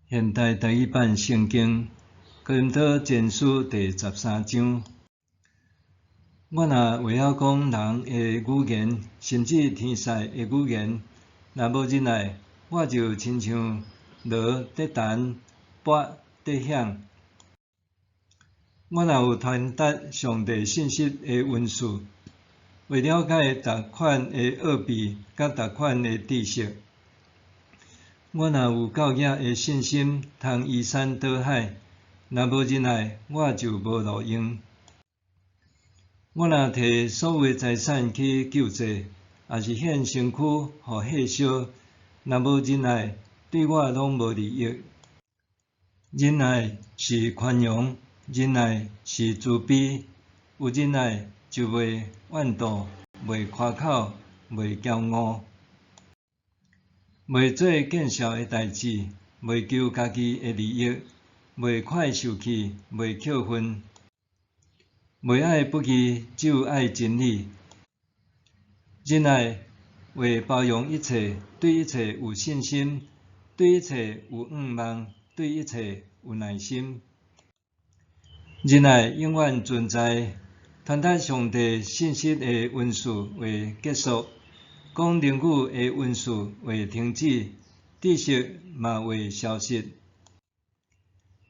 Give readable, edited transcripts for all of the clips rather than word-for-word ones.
现代第一版圣经哥林多前书第13章。我若为了讲人的语言，甚至天使的语言，若无忍耐，我就亲像螺在弹，拔在响。我若有传达上帝信息的文字，为了解逐款的奥秘甲逐款的知识，我若有够额的信心，通移山倒海，若无忍耐，我就无路用。我若摕所有的财产去救济，也是献身躯互血烧，若无忍耐，对我拢无利益。忍耐是宽容，忍耐是慈悲，有忍耐就袂怨妒，袂夸口，袂骄傲，袂做见笑的代志，袂求家己的利益，袂快受气，袂扣分，袂爱不义，只有爱真理。忍耐会包容一切，对一切有信心，对一切有盼望，对一切有耐心。忍耐永远存在，传达上帝信息的文字会结束，讲灵语的文字会停止，知识嘛会消失。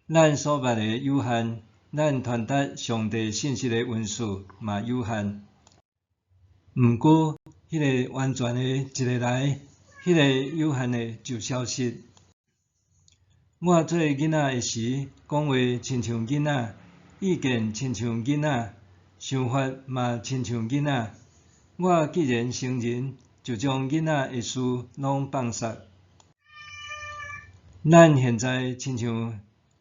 咱所捌的有限，咱传达上帝信息的文字嘛有限。毋过，迄个完全的一个来，迄个有限的就消失。我做囡仔的时，讲话亲像囡仔，意见亲像囡仔，想法嘛亲像囡仔。我既然成人，就将囡仔的事拢放下。咱现在亲像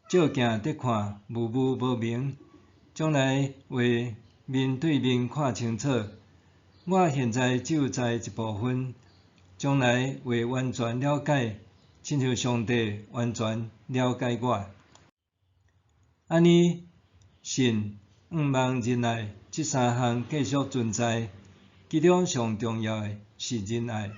照镜伫看，模糊无明，将来会面对面看清楚。我现在只有知一部分，将来会完全了解，亲像上帝完全了解我。安尼，信、盼望、忍耐这三项继续存在，其中上重要的是忍耐。